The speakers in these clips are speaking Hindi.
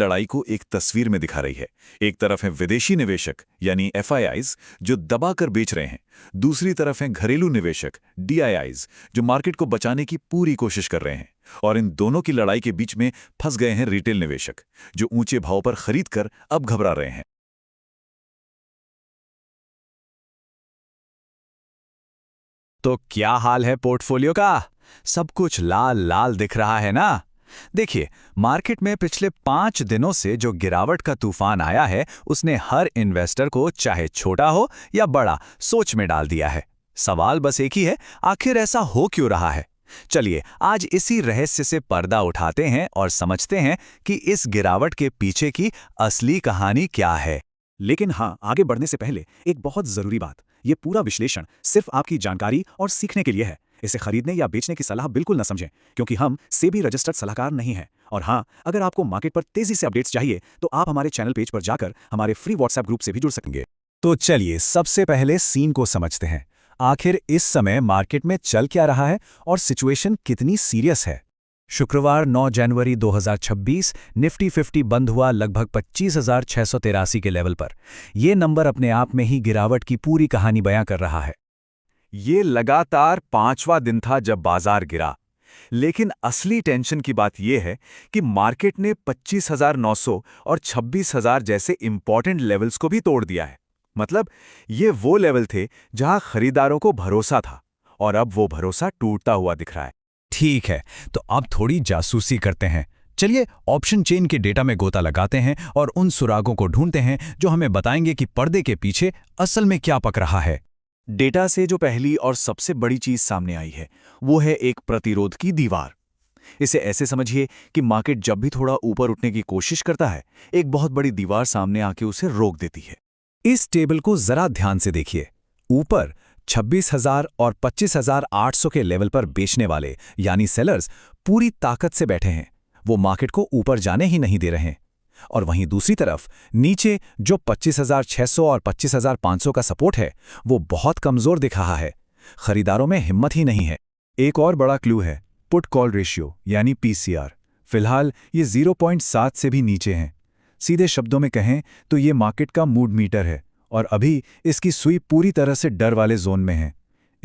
लड़ाई को एक तस्वीर में दिखा रही है। एक तरफ है विदेशी निवेशक यानी एफआईआईज जो दबाकर बेच रहे हैं, दूसरी तरफ हैं घरेलू निवेशक डीआईआईज जो मार्केट को बचाने की पूरी कोशिश कर रहे हैं। और इन दोनों की लड़ाई के बीच में फंस गए हैं रिटेल निवेशक जो ऊंचे भाव पर खरीद कर अब घबरा रहे हैं। तो क्या हाल है पोर्टफोलियो का? सब कुछ लाल लाल दिख रहा है ना? देखिए, मार्केट में पिछले 5 दिनों से जो गिरावट का तूफान आया है उसने हर इन्वेस्टर को, चाहे छोटा हो या बड़ा, सोच में डाल दिया है। सवाल बस एक ही है, आखिर ऐसा हो क्यों रहा है? चलिए आज इसी रहस्य से पर्दा उठाते हैं और समझते हैं कि इस गिरावट के पीछे की असली कहानी क्या है। लेकिन हाँ, आगे बढ़ने से पहले एक बहुत जरूरी बात, ये पूरा विश्लेषण सिर्फ आपकी जानकारी और सीखने के लिए है। इसे खरीदने या बेचने की सलाह बिल्कुल न समझें, क्योंकि हम सेबी रजिस्टर्ड सलाहकार नहीं हैं। और हाँ, अगर आपको मार्केट पर तेजी से अपडेट्स चाहिए तो आप हमारे चैनल पेज पर जाकर हमारे फ्री व्हाट्सएप ग्रुप से भी जुड़ सकेंगे। तो चलिए सबसे पहले सीन को समझते हैं। आखिर इस समय मार्केट में चल क्या रहा है और सिचुएशन कितनी सीरियस है। शुक्रवार 9 जनवरी 2026 निफ्टी 50 बंद हुआ लगभग 25,683 के लेवल पर। यह नंबर अपने आप में ही गिरावट की पूरी कहानी बयां कर रहा है। ये लगातार 5वां दिन था जब बाजार गिरा। लेकिन असली टेंशन की बात यह है कि मार्केट ने 25,900 और 26,000 जैसे इंपॉर्टेंट लेवल्स को भी तोड़ दिया है। मतलब ये वो लेवल थे जहां खरीदारों को भरोसा था और अब वो भरोसा टूटता हुआ दिख रहा है। ठीक है, तो अब थोड़ी जासूसी करते हैं। चलिए ऑप्शन चेन के डेटा में गोता लगाते हैं और उन सुरागों को ढूंढते हैं जो हमें बताएंगे कि पर्दे के पीछे असल में क्या पक रहा है। डेटा से जो पहली और सबसे बड़ी चीज सामने आई है वो है एक प्रतिरोध की दीवार। इसे ऐसे समझिए कि मार्केट जब भी थोड़ा ऊपर उठने की कोशिश करता है, एक बहुत बड़ी दीवार सामने आके उसे रोक देती है। इस टेबल को जरा ध्यान से देखिए। ऊपर 26,000 और 25,800 के लेवल पर बेचने वाले यानी सेलर्स पूरी ताकत से बैठे हैं। वो मार्केट को ऊपर जाने ही नहीं दे रहे हैं। और वहीं दूसरी तरफ नीचे जो 25,600 और 25,500 का सपोर्ट है वो बहुत कमजोर दिख रहा है। खरीदारों में हिम्मत ही नहीं है। एक और बड़ा क्लू है पुट कॉल रेशियो यानी पीसीआर। फिलहाल ये 0.7 से भी नीचे हैं। सीधे शब्दों में कहें तो ये मार्केट का मूड मीटर है और अभी इसकी सुई पूरी तरह से डर वाले जोन में है।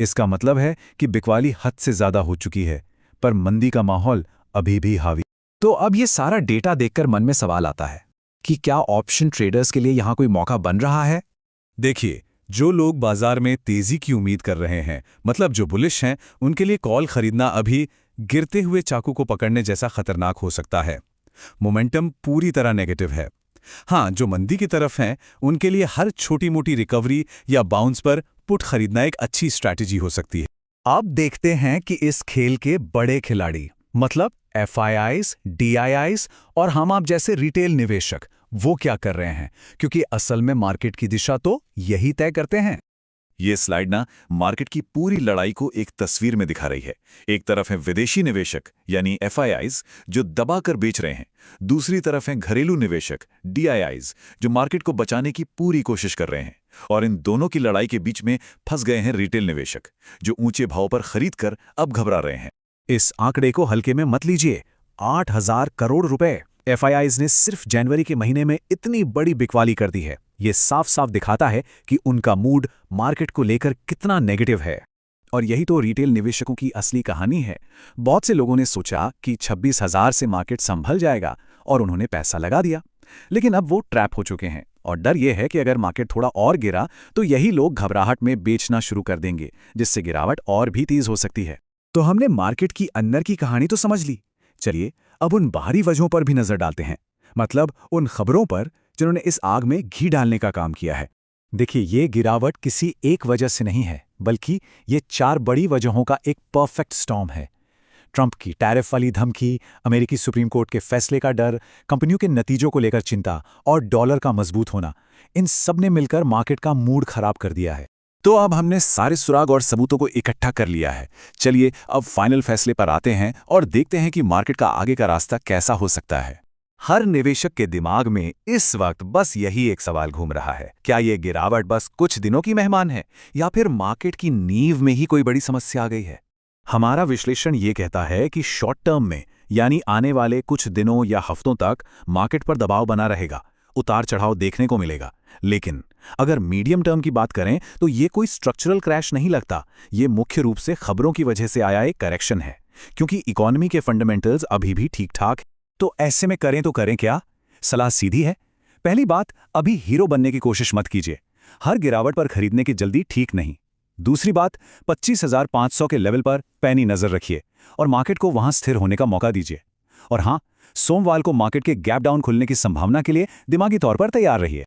इसका मतलब है कि बिकवाली हद से ज्यादा हो चुकी है, पर मंदी का माहौल अभी भी हावी। तो अब ये सारा डेटा देखकर मन में सवाल आता है कि क्या ऑप्शन ट्रेडर्स के लिए यहां कोई मौका बन रहा है? देखिए, जो लोग बाजार में तेजी की उम्मीद कर रहे हैं, मतलब जो बुलिश हैं, उनके लिए कॉल खरीदना अभी गिरते हुए चाकू को पकड़ने जैसा खतरनाक हो सकता है। मोमेंटम पूरी तरह नेगेटिव है। हाँ, जो मंदी की तरफ हैं, उनके लिए हर छोटी मोटी रिकवरी या बाउंस पर पुट खरीदना एक अच्छी स्ट्रैटेजी हो सकती है। अब देखते हैं कि इस खेल के बड़े खिलाड़ी, मतलब एफआईआईज, डीआईआईज और हम आप जैसे रिटेल निवेशक, वो क्या कर रहे हैं, क्योंकि असल में मार्केट की दिशा तो यही तय करते हैं। ये स्लाइड ना मार्केट की पूरी लड़ाई को एक तस्वीर में दिखा रही है। एक तरफ है विदेशी निवेशक यानी एफआईआईज जो दबाकर बेच रहे हैं, दूसरी तरफ हैं घरेलू निवेशक डीआईआईज जो मार्केट को बचाने की पूरी कोशिश कर रहे हैं। और इन दोनों की लड़ाई के बीच में फंस गए हैं रिटेल निवेशक जो ऊंचे भाव पर खरीद कर अब घबरा रहे हैं। इस आंकड़े को हल्के में मत लीजिए। 8,000 करोड़ रुपए एफआईआईज ने सिर्फ जनवरी के महीने में इतनी बड़ी बिकवाली कर दी है। ये साफ साफ दिखाता है कि उनका मूड मार्केट को लेकर कितना नेगेटिव है। और यही तो रिटेल निवेशकों की असली कहानी है। बहुत से लोगों ने सोचा कि 26,000 से मार्केट संभल जाएगा और उन्होंने पैसा लगा दिया, लेकिन अब वो ट्रैप हो चुके हैं। और डर यह है कि अगर मार्केट थोड़ा और गिरा तो यही लोग घबराहट में बेचना शुरू कर देंगे, जिससे गिरावट और भी तेज हो सकती है। तो हमने मार्केट की अंदर की कहानी तो समझ ली। चलिए अब उन बाहरी वजहों पर भी नजर डालते हैं, मतलब उन खबरों पर जिन्होंने इस आग में घी डालने का काम किया है। देखिए, ये गिरावट किसी एक वजह से नहीं है, बल्कि ये 4 बड़ी वजहों का एक परफेक्ट स्टॉर्म है। ट्रंप की टैरिफ वाली धमकी, अमेरिकी सुप्रीम कोर्ट के फैसले का डर, कंपनियों के नतीजों को लेकर चिंता और डॉलर का मजबूत होना, इन सब ने मिलकर मार्केट का मूड खराब कर दिया है। तो अब हमने सारे सुराग और सबूतों को इकट्ठा कर लिया है। चलिए अब फाइनल फैसले पर आते हैं और देखते हैं कि मार्केट का आगे का रास्ता कैसा हो सकता है। हर निवेशक के दिमाग में इस वक्त बस यही एक सवाल घूम रहा है, क्या ये गिरावट बस कुछ दिनों की मेहमान है या फिर मार्केट की नींव में ही कोई बड़ी समस्या आ गई है? हमारा विश्लेषण ये कहता है कि शॉर्ट टर्म में यानी आने वाले कुछ दिनों या हफ्तों तक मार्केट पर दबाव बना रहेगा, उतार चढ़ाव देखने को मिलेगा। लेकिन अगर मीडियम टर्म की बात करें तो ये कोई स्ट्रक्चरल क्रैश नहीं लगता, ये मुख्य रूप से खबरों की वजह से आया एक करेक्शन है, क्योंकि इकोनॉमी के फंडामेंटल्स अभी भी ठीक-ठाक। तो ऐसे में करें तो करें क्या? सलाह सीधी है। पहली बात, अभी हीरो बनने की कोशिश मत कीजिए। हर गिरावट पर खरीदने की जल्दी ठीक नहीं। दूसरी बात, 25,500 के लेवल पर पैनी नजर रखिए और मार्केट को वहां स्थिर होने का मौका दीजिए। और हां, सोमवार को मार्केट के गैप डाउन खुलने की संभावना के लिए दिमागी तौर पर तैयार रहिए।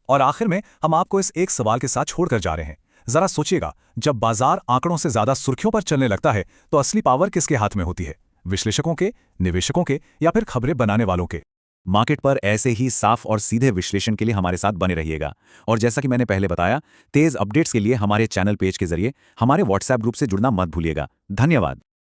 और आखिर में हम आपको इस एक सवाल के साथ छोड़कर जा रहे हैं। जरा सोचिएगा, जब बाजार आंकड़ों से ज्यादा सुर्खियों पर चलने लगता है तो असली पावर किसके हाथ में होती है? विश्लेषकों के, निवेशकों के, या फिर खबरें बनाने वालों के? मार्केट पर ऐसे ही साफ और सीधे विश्लेषण के लिए हमारे साथ बने रहिएगा। और जैसा कि मैंने पहले बताया, तेज अपडेट्स के लिए हमारे चैनल पेज के जरिए हमारे व्हाट्सएप ग्रुप से जुड़ना मत भूलिएगा। धन्यवाद।